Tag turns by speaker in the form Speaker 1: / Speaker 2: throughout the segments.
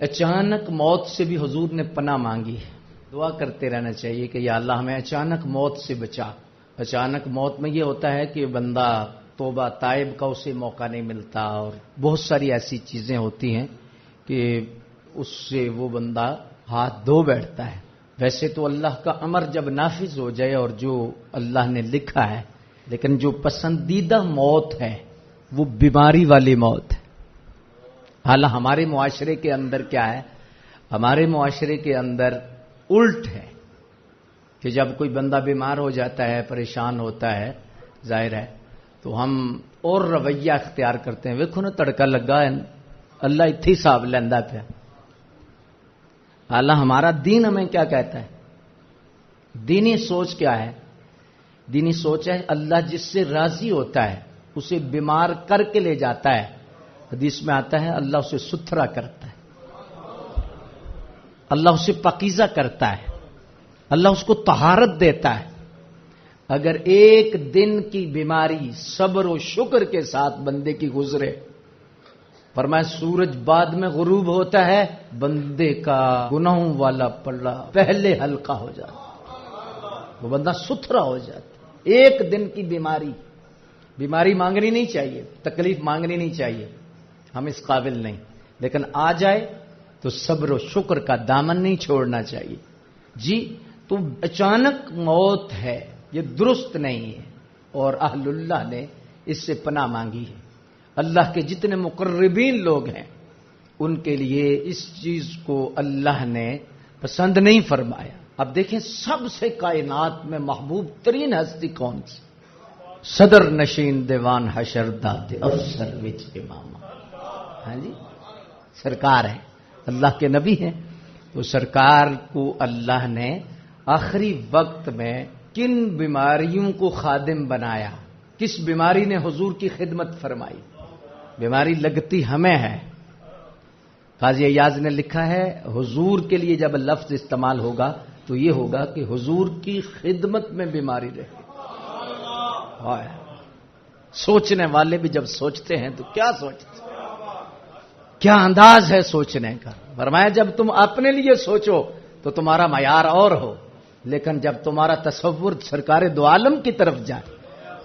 Speaker 1: اچانک موت سے بھی حضور نے پناہ مانگی ہے. دعا کرتے رہنا چاہیے کہ یا اللہ ہمیں اچانک موت سے بچا. اچانک موت میں یہ ہوتا ہے کہ بندہ توبہ تائب کا اسے موقع نہیں ملتا، اور بہت ساری ایسی چیزیں ہوتی ہیں کہ اس سے وہ بندہ ہاتھ دھو بیٹھتا ہے. ویسے تو اللہ کا امر جب نافذ ہو جائے اور جو اللہ نے لکھا ہے، لیکن جو پسندیدہ موت ہے وہ بیماری والی موت ہے. حالانکہ ہمارے معاشرے کے اندر کیا ہے؟ ہمارے معاشرے کے اندر الٹ ہے کہ جب کوئی بندہ بیمار ہو جاتا ہے، پریشان ہوتا ہے، ظاہر ہے تو ہم اور رویہ اختیار کرتے ہیں. ویکھو نا تڑکا لگا ہے، اللہ اتھی حساب لیندا پیا. حالانکہ ہمارا دین ہمیں کیا کہتا ہے؟ دینی سوچ کیا ہے؟ دینی سوچ ہے اللہ جس سے راضی ہوتا ہے اسے بیمار کر کے لے جاتا ہے. حدیث میں آتا ہے اللہ اسے ستھرا کرتا ہے، اللہ اسے پاکیزہ کرتا ہے، اللہ اس کو طہارت دیتا ہے. اگر ایک دن کی بیماری صبر و شکر کے ساتھ بندے کی گزرے، فرمایا سورج بعد میں غروب ہوتا ہے، بندے کا گناہوں والا پلڑا پہلے ہلکا ہو جاتا، وہ بندہ ستھرا ہو جاتا. ایک دن کی بیماری مانگنی نہیں چاہیے، تکلیف مانگنی نہیں چاہیے، ہم اس قابل نہیں، لیکن آ جائے تو صبر و شکر کا دامن نہیں چھوڑنا چاہیے. جی تو اچانک موت ہے یہ درست نہیں ہے، اور اہل اللہ نے اس سے پناہ مانگی ہے. اللہ کے جتنے مقربین لوگ ہیں ان کے لیے اس چیز کو اللہ نے پسند نہیں فرمایا. اب دیکھیں سب سے کائنات میں محبوب ترین ہستی کون سی؟ صدر نشین دیوان حشر داد افسر وچ امام. ہاں جی، سرکار ہے، اللہ کے نبی ہیں. تو سرکار کو اللہ نے آخری وقت میں کن بیماریوں کو خادم بنایا؟ کس بیماری نے حضور کی خدمت فرمائی؟ بیماری لگتی ہمیں ہے. قاضی ایاز نے لکھا ہے حضور کے لیے جب لفظ استعمال ہوگا تو یہ ہوگا کہ حضور کی خدمت میں بیماری رہے. سوچنے والے بھی جب سوچتے ہیں تو کیا سوچتے ہیں؟ کیا انداز ہے سوچنے کا. فرمایا جب تم اپنے لیے سوچو تو تمہارا معیار اور ہو، لیکن جب تمہارا تصور سرکار دو عالم کی طرف جائے،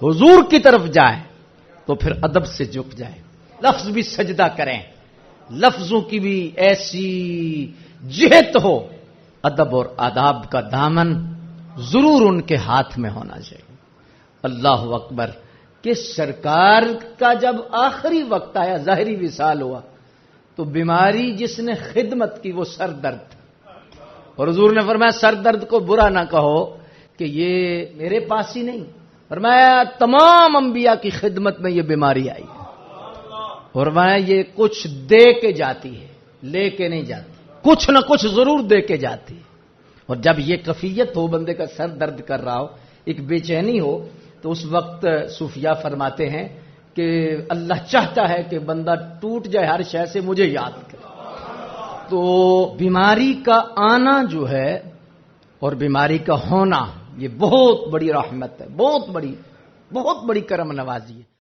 Speaker 1: حضور کی طرف جائے، تو پھر ادب سے جھک جائے، لفظ بھی سجدہ کریں، لفظوں کی بھی ایسی جہت ہو. ادب اور آداب کا دامن ضرور ان کے ہاتھ میں ہونا چاہیے. اللہ اکبر. کہ سرکار کا جب آخری وقت آیا، ظاہری وصال ہوا، تو بیماری جس نے خدمت کی وہ سر درد. اور حضور نے فرمایا سر درد کو برا نہ کہو کہ یہ میرے پاس ہی نہیں، فرمایا تمام انبیاء کی خدمت میں یہ بیماری آئی ہے. فرمایا یہ کچھ دے کے جاتی ہے، لے کے نہیں جاتی، کچھ نہ کچھ ضرور دے کے جاتی ہے. اور جب یہ کیفیت ہو، بندے کا سر درد کر رہا ہو، ایک بے چینی ہو، تو اس وقت صوفیاء فرماتے ہیں کہ اللہ چاہتا ہے کہ بندہ ٹوٹ جائے ہر شے سے، مجھے یاد کرے. تو بیماری کا آنا جو ہے اور بیماری کا ہونا یہ بہت بڑی رحمت ہے، بہت بڑی کرم نوازی ہے.